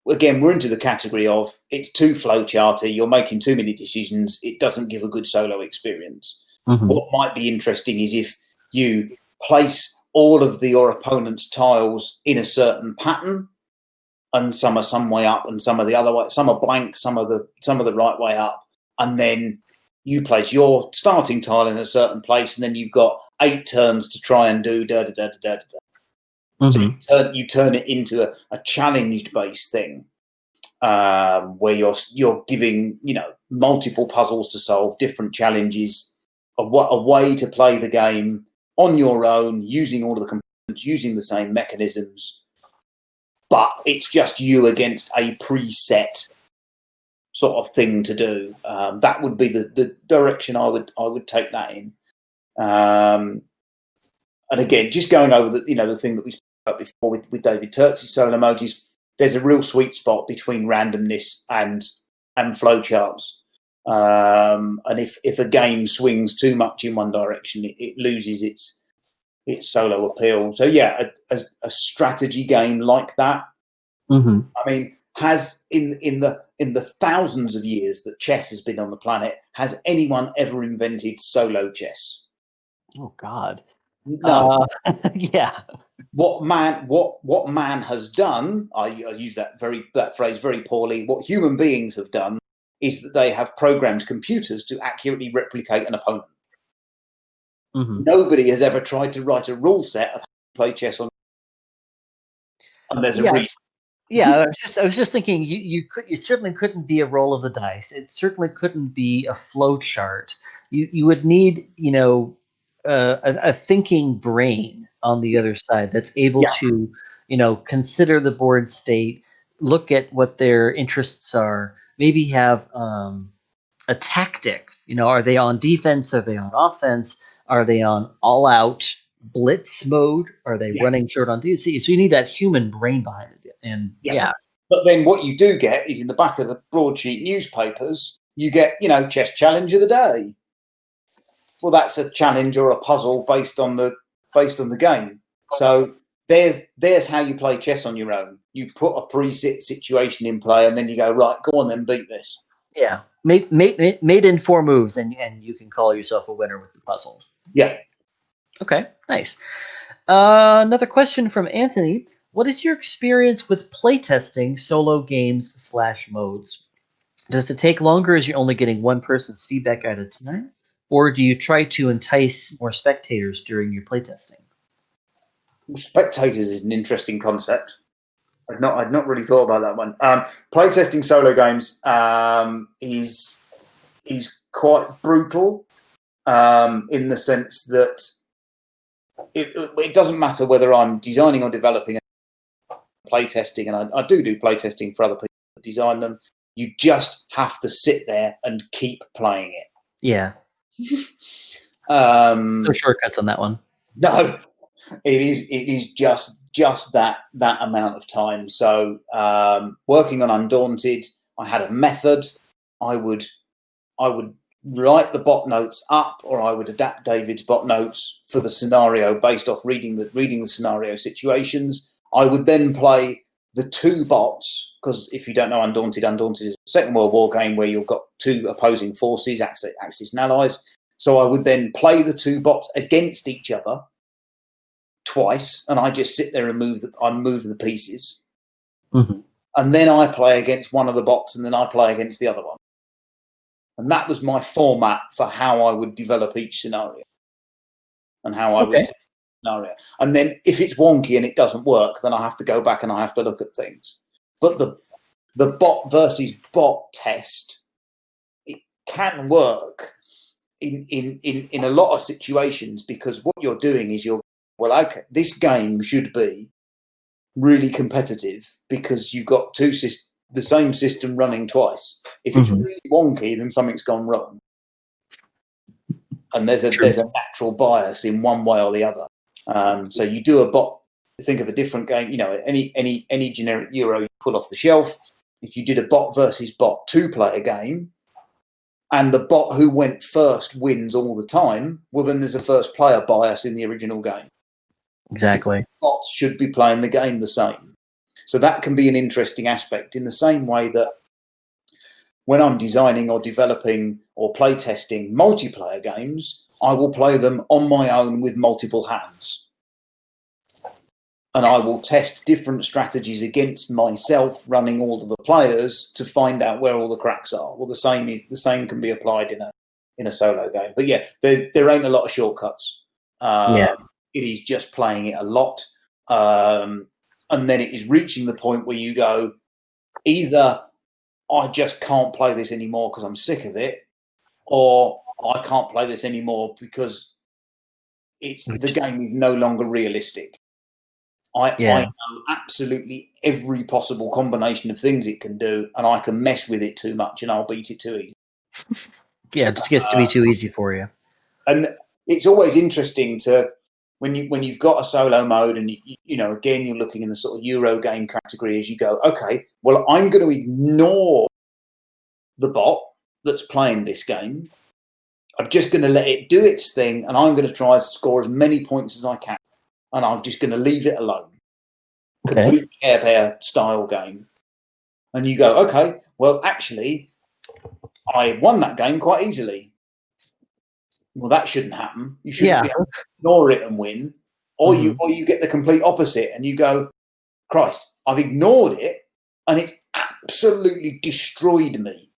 again, we're into the category of it's too flowcharty, you're making too many decisions, it doesn't give a good solo experience. What might be interesting is if you place all of your opponent's tiles in a certain pattern, and some are some way up and some are the other way, some are blank, some are the right way up, and then you place your starting tile in a certain place, and then you've got 8 turns to try and do da da da da da da. Mm-hmm. So you turn it into a challenge-based thing, where you're giving, you know, multiple puzzles to solve, different challenges, a way to play the game on your own, using all of the components, using the same mechanisms, but it's just you against a preset sort of thing to do. That would be the direction I would take that in. And again, just going over the thing that we spoke about before with David Turtz's solo modes, is there's a real sweet spot between randomness and flowcharts. And if a game swings too much in one direction, it loses its solo appeal. So yeah, a strategy game like that. Mm-hmm. I mean, has in the thousands of years that chess has been on the planet, has anyone ever invented solo chess? Oh God. No. Yeah. What man has done? I use that phrase very poorly. What human beings have done is that they have programmed computers to accurately replicate an opponent. Mm-hmm. Nobody has ever tried to write a rule set of how to play chess on. And there's a reason. Yeah, I was just thinking you certainly couldn't be a roll of the dice. It certainly couldn't be a flow chart. You would need, you know, a thinking brain on the other side that's able to, you know, consider the board state, look at what their interests are, maybe have a tactic. You know, are they on defense? Are they on offense? Are they on all out blitz mode? Are they running short on defense? So you need that human brain behind it. And But then what you do get is in the back of the broadsheet newspapers, you get, you know, chess challenge of the day. Well, that's a challenge or a puzzle based on the game. So there's how you play chess on your own. You put a preset situation in play, and then you go, right, go on then, beat this. Yeah, made in 4 moves, and you can call yourself a winner with the puzzle. Yeah. Okay, nice. Another question from Anthony. What is your experience with playtesting solo games / modes? Does it take longer as you're only getting one person's feedback at a time? Or do you try to entice more spectators during your playtesting? Spectators is an interesting concept. I'd not really thought about that one. Playtesting solo games is quite brutal in the sense that it doesn't matter whether I'm designing or developing playtesting, and I do playtesting for other people that design them. You just have to sit there and keep playing it. Yeah. No shortcuts on that one. No, it is just that amount of time. So working on Undaunted, I had a method. I would write the bot notes up, or I would adapt David's bot notes for the scenario based off reading the scenario situations. I would then play the 2 bots, because if you don't know Undaunted is a Second World War game where you've got 2 opposing forces, Axis and Allies. So I would then play the 2 bots against each other twice, and I just sit there and move the pieces. Mm-hmm. And then I play against one of the bots, and then I play against the other one. And that was my format for how I would develop each scenario and how I would test the scenario. And then if it's wonky and it doesn't work, then I have to go back and I have to look at things. But the bot versus bot test, it can work in a lot of situations, because what you're doing is okay, this game should be really competitive because you've got the same system running twice. If it's really wonky, then something's gone wrong, and there's a natural bias in one way or the other. So you do a bot. Think of a different game. You know, any generic Euro you pull off the shelf. If you did a bot versus bot 2-player game, and the bot who went first wins all the time, well, then there's a first player bias in the original game. Exactly. Bots should be playing the game the same. So that can be an interesting aspect, in the same way that when I'm designing or developing or playtesting multiplayer games, I will play them on my own with multiple hands. And I will test different strategies against myself, running all of the players, to find out where all the cracks are. Well, the same can be applied in a solo game. But yeah, there ain't a lot of shortcuts. It is just playing it a lot. And then it is reaching the point where you go, either I just can't play this anymore because I'm sick of it, or I can't play this anymore because the game is no longer realistic. I know absolutely every possible combination of things it can do, and I can mess with it too much, and I'll beat it too easy. Yeah, it just gets to be too easy for you. And it's always interesting to when you've got a solo mode, and you know, again, you're looking in the sort of Euro game category as you go. Okay, well, I'm going to ignore the bot that's playing this game. I'm just going to let it do its thing, and I'm going to try to score as many points as I can. And I'm just going to leave it alone. Okay. Complete air style game. And you go, okay, well, actually, I won that game quite easily. Well, that shouldn't happen. You shouldn't be able to ignore it and win. Or you get the complete opposite, and you go, Christ, I've ignored it, and it's absolutely destroyed me.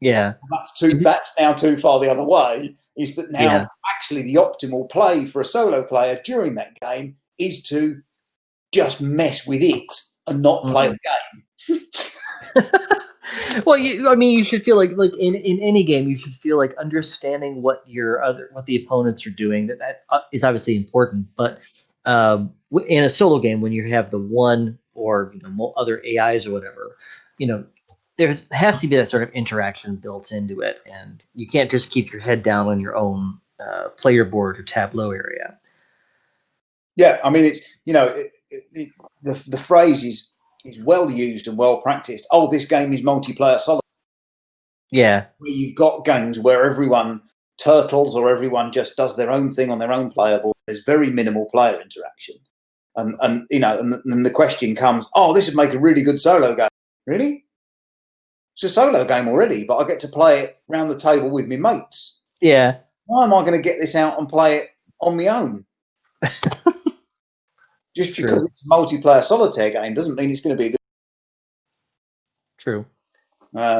Yeah. That's now too far the other way. Is that now actually the optimal play for a solo player during that game is to just mess with it and not play the game. Well, you should feel like in any game, you should feel like understanding what the opponents are doing. That is obviously important, but in a solo game, when you have the one or other AIs or whatever, there has to be that sort of interaction built into it, and you can't just keep your head down on your own player board or tableau area. Yeah, I mean, it's the phrase is well used and well practiced. Oh, this game is multiplayer solid. Yeah, where you've got games where everyone turtles or everyone just does their own thing on their own player board. There's very minimal player interaction, and then the question comes, oh, this would make a really good solo game. Really? It's a solo game already, but I get to play it round the table with my mates. Yeah. Why am I going to get this out and play it on my own? Just because it's a multiplayer solitaire game doesn't mean it's going to be a good. True.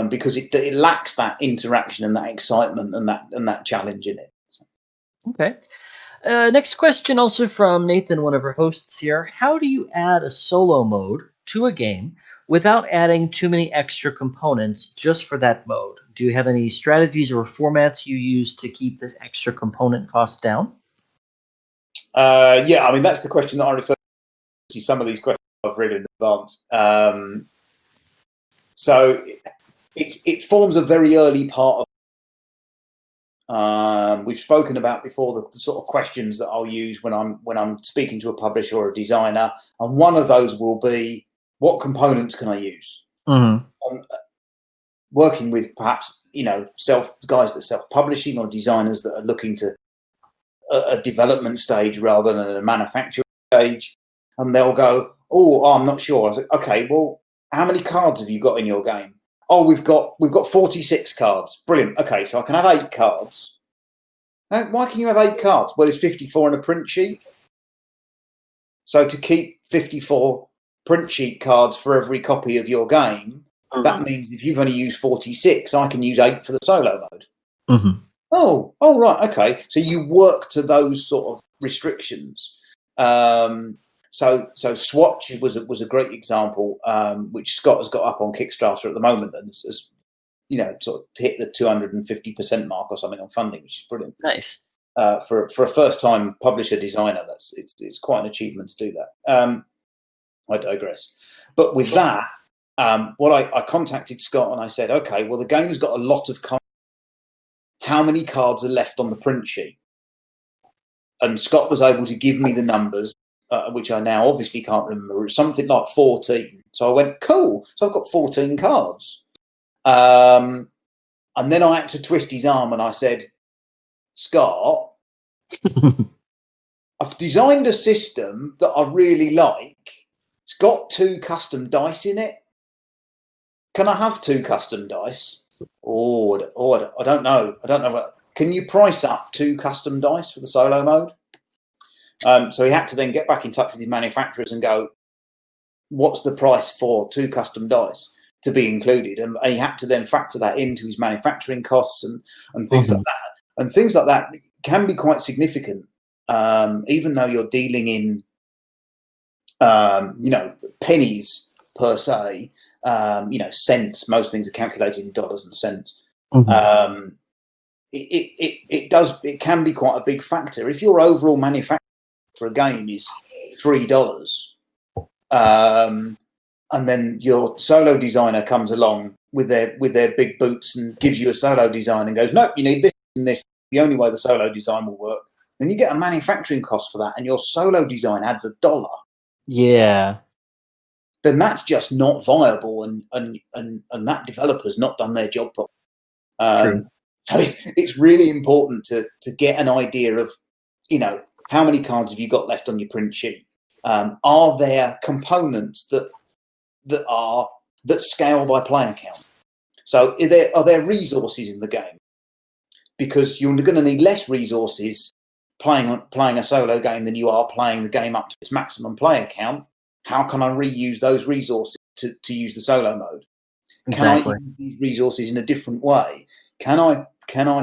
Because it lacks that interaction and that excitement and that challenge in it. Okay. Next question, also from Nathan, one of our hosts here. How do you add a solo mode to a game without adding too many extra components just for that mode? Do you have any strategies or formats you use to keep this extra component cost down? Yeah, I mean, that's the question that I refer to. Some of these questions I've read in advance. So it forms a very early part of. We've spoken about before the sort of questions that I'll use when I'm speaking to a publisher or a designer, and one of those will be, what components can I use? Working with perhaps guys that are self-publishing or designers that are looking to a development stage rather than a manufacturing stage, and they'll go, oh, I'm not sure. I was like, okay, well, how many cards have you got in your game? Oh, we've got 46 cards. Brilliant. Okay, so I can have 8 cards. Why can you have 8 cards? Well, there's 54 on a print sheet. So to keep 54 print sheet cards for every copy of your game, that means if you've only used 46, I can use 8 for the solo mode. Oh, right, okay. So you work to those sort of restrictions. So Swatch was a great example, which Scott has got up on Kickstarter at the moment, and has sort of hit the 250% mark or something on funding, which is brilliant. Nice. For a first time publisher designer, it's quite an achievement to do that. I digress. But with that, I contacted Scott and I said, okay, well, the game's got a lot of cards. How many cards are left on the print sheet? And Scott was able to give me the numbers, which I now obviously can't remember. It was something like 14. So I went, cool. So I've got 14 cards. And then I had to twist his arm and I said, Scott, I've designed a system that I really like. It's got 2 custom dice in it. Can I have 2 custom dice? Oh, I don't know. I don't know. Can you price up 2 custom dice for the solo mode? So he had to then get back in touch with the manufacturers and go, what's the price for 2 custom dice to be included? And he had to then factor that into his manufacturing costs and things like that. and things like that can be quite significant, even though you're dealing in, pennies per se. Cents. Most things are calculated in dollars and cents. Mm-hmm. It can be quite a big factor if your overall manufacturer for a game is $3, and then your solo designer comes along with their big boots and gives you a solo design and goes, nope, you need this and this. The only way the solo design will work. Then you get a manufacturing cost for that, and your solo design adds $1. Yeah. Then that's just not viable, and that developer's not done their job properly. True. So it's really important to get an idea of, how many cards have you got left on your print sheet? Are there components that scale by player count? So are there resources in the game? Because you're going to need less resources playing a solo game than you are playing the game up to its maximum player count. How can I reuse those resources to use the solo mode? Exactly. Can I use these resources in a different way? Can I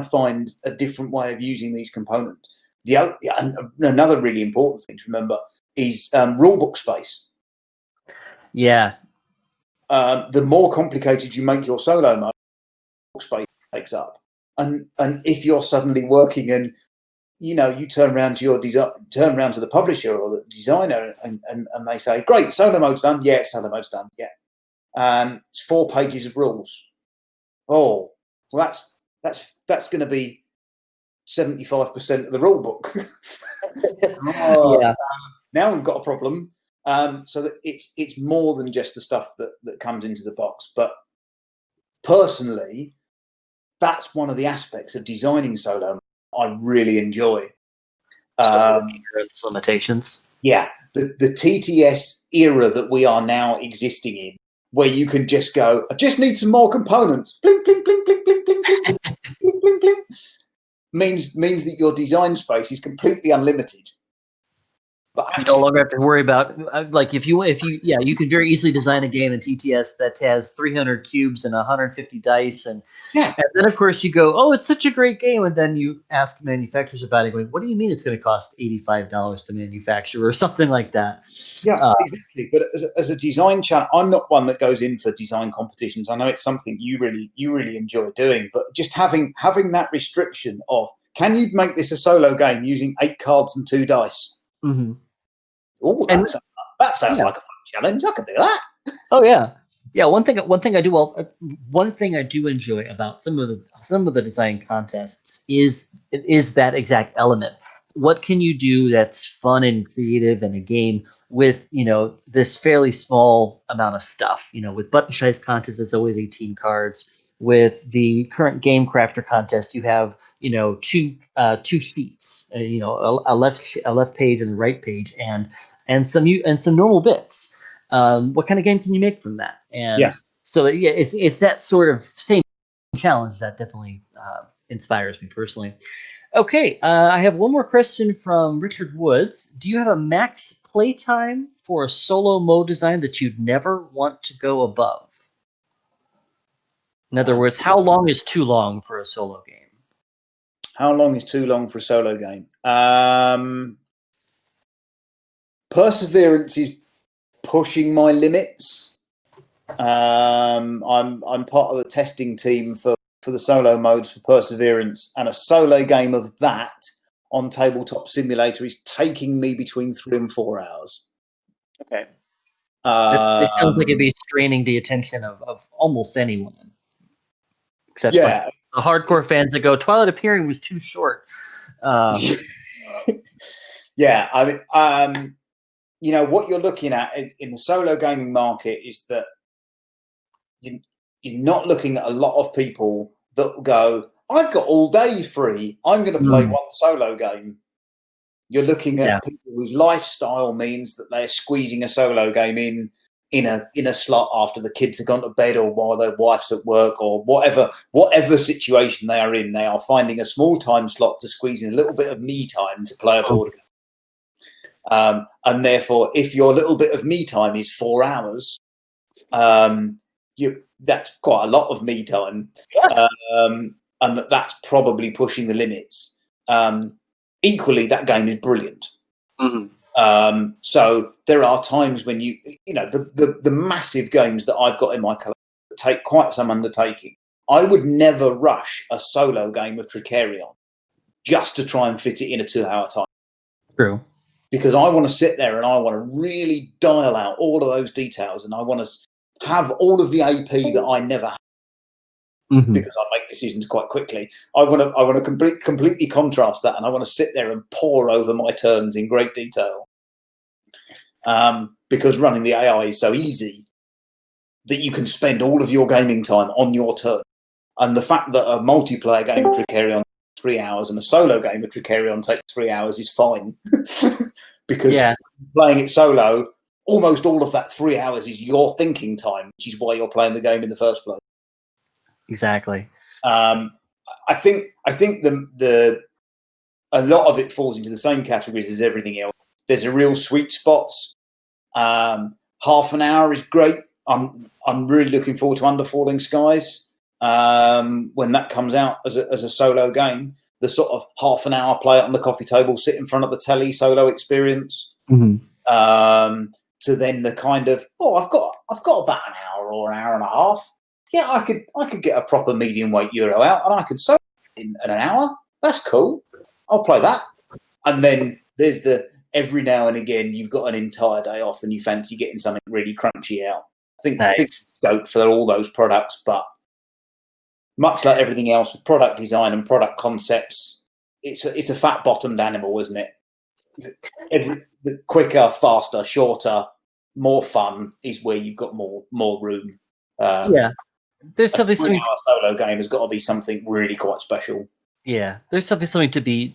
find a different way of using these components? Another really important thing to remember is rulebook space. Yeah. The more complicated you make your solo mode, space takes up. And if you're suddenly working and you turn around to the publisher or the designer and they say, great, solo mode's done. Yeah, solo mode's done. Yeah. It's 4 pages of rules. Oh, well, that's going to be 75% of the rule book. Yeah. Now we've got a problem. So that it's more than just the stuff that comes into the box. But personally, that's one of the aspects of designing solo I really enjoy. Those limitations. Yeah, the TTS era that we are now existing in, where you can just go, I just need some more components. Blink, blink, blink, blink, blink, blink, blink, blink, blink, blink. Means that your design space is completely unlimited. But you no longer have to worry about if you can very easily design a game in TTS that has 300 cubes and 150 dice, and then of course you go, oh, it's such a great game, and then you ask manufacturers about it, going, what do you mean it's going to cost $85 to manufacture or something like that? Yeah, exactly. But as a design channel, I'm not one that goes in for design competitions. I know it's something you really enjoy doing, but just having that restriction of, can you make this a solo game using 8 cards and 2 dice? Mm-hmm. Oh, that sounds like a fun challenge. I could do that. Oh yeah, yeah. One thing I do one thing I do enjoy about some of the design contests is that exact element. What can you do that's fun and creative in a game with this fairly small amount of stuff? With button size contest, it's always 18 cards. With the current Game Crafter contest, you have two sheets, a left page and a right page, and some normal bits. What kind of game can you make from that? And so it's that sort of same challenge that definitely inspires me personally. Okay, I have one more question from Richard Woods. Do you have a max playtime for a solo mode design that you'd never want to go above? In other words, how long is too long for a solo game? How long is too long for a solo game? Perseverance is pushing my limits. I'm part of the testing team for the solo modes for Perseverance, and a solo game of that on Tabletop Simulator is taking me between 3 and 4 hours. Okay. This sounds like it'd be straining the attention of almost anyone. Except the hardcore fans that go, Twilight Appearing was too short. Yeah, I mean, what you're looking at in the solo gaming market is that you're not looking at a lot of people that go, I've got all day free, I'm going to play one solo game. You're looking at people whose lifestyle means that they're squeezing a solo game in a slot after the kids have gone to bed, or while their wife's at work, or whatever situation they are in. They are finding a small time slot to squeeze in a little bit of me time to play a board game. And therefore, if your little bit of me time is 4 hours, that's quite a lot of me time. and that's probably pushing the limits. Equally, that game is brilliant. Mm-hmm. So there are times when the massive games that I've got in my collection take quite some undertaking. I would never rush a solo game of Tricarion just to try and fit it in a 2-hour time. True. Because I want to sit there and I want to really dial out all of those details, and I want to have all of the AP that I never had. Mm-hmm. Because I make decisions quite quickly. I want to completely contrast that, and I want to sit there and pore over my turns in great detail. Because running the AI is so easy that you can spend all of your gaming time on your turn. And the fact that a multiplayer game of Tricarion takes 3 hours and a solo game of Tricarion takes 3 hours is fine. Because playing it solo, almost all of that 3 hours is your thinking time, which is why you're playing the game in the first place. Exactly. I think the a lot of it falls into the same categories as everything else. There's a real sweet spots. Half an hour is great. I'm really looking forward to Underfalling Skies when that comes out as a solo game. The sort of half an hour play it on the coffee table, sit in front of the telly solo experience. Mm-hmm. To then the kind of I've got about an hour or an hour and a half. Yeah, I could get a proper medium weight Euro out and I could solo in an hour. That's cool. I'll play that. And then there's the every now and again you've got an entire day off and you fancy getting something really crunchy out. I think scope for all those products, but much like everything else with product design and product concepts, it's a fat bottomed animal, isn't it? The quicker, faster, shorter, more fun is where you've got more room. There's something. 3-hour solo game has got to be something really quite special. Yeah, there's something to be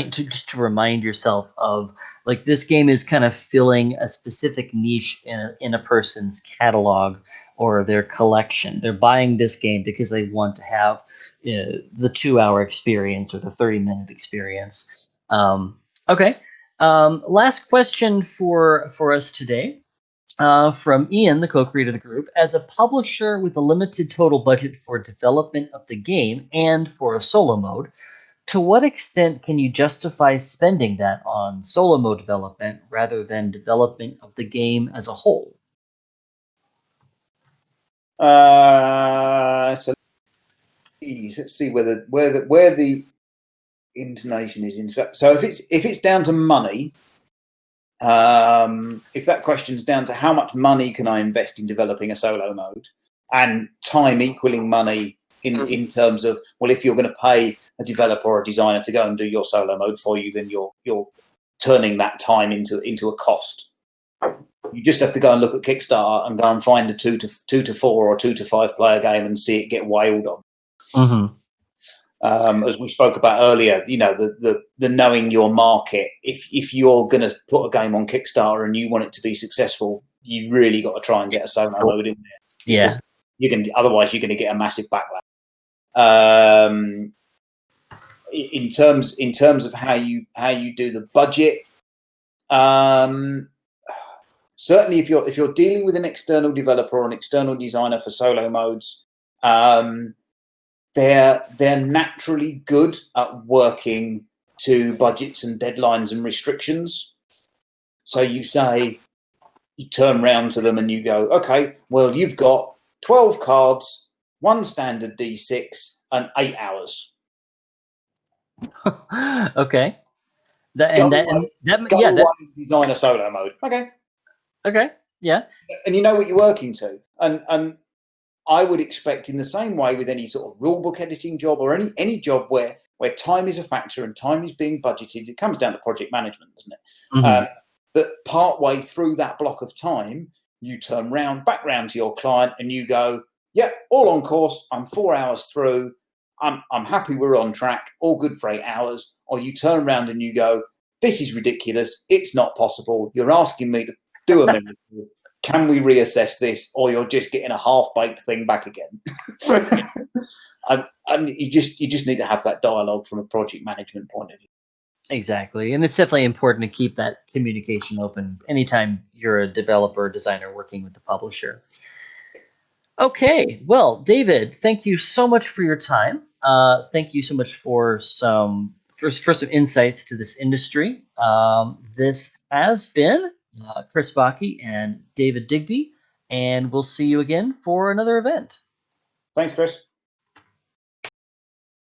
just to remind yourself of. Like, this game is kind of filling a specific niche in a person's catalog or their collection. They're buying this game because they want to have the 2-hour experience or the 30-minute experience. Okay. Last question for us today. From Ian, the co-creator of the group. As a publisher with a limited total budget for development of the game and for a solo mode, to what extent can you justify spending that on solo mode development rather than development of the game as a whole? So let's see where the intonation is in. So if it's down to money, if that question's down to how much money can I invest in developing a solo mode, and time equaling money in terms of, well, if you're going to pay a developer or a designer to go and do your solo mode for you, then you're turning that time into a cost. You just have to go and look at Kickstarter and go and find a 2 to 4 or 2 to 5 player game and see it get whaled on. Mm-hmm. As we spoke about earlier, the knowing your market. If you're going to put a game on Kickstarter and you want it to be successful, you really got to try and get a solo mode in there. Yeah, otherwise you're going to get a massive backlash. In terms of how you do the budget, certainly if you're dealing with an external developer or an external designer for solo modes, they're naturally good at working to budgets and deadlines and restrictions. So you turn round to them and you go, okay, well, you've got 12 cards, 1 standard D6, and 8 hours. Okay. Design a solo mode. Okay. Yeah. And you know what you're working to. And I would expect in the same way with any sort of rulebook editing job or any job where time is a factor and time is being budgeted, it comes down to project management, doesn't it? Mm-hmm. That partway through that block of time, you turn back round to your client and you go, yeah, all on course. I'm 4 hours through. I'm happy we're on track. All good for 8 hours. Or you turn around and you go, this is ridiculous. It's not possible. You're asking me to do a miracle. Can we reassess this? Or you're just getting a half-baked thing back again. and you just need to have that dialogue from a project management point of view. Exactly. And it's definitely important to keep that communication open anytime you're a developer or designer working with the publisher. Okay. Well, David, thank you so much for your time. thank you so much for some insights to this industry. This has been Chris Bakke and David Digby, and we'll see you again for another event. Thanks, Chris.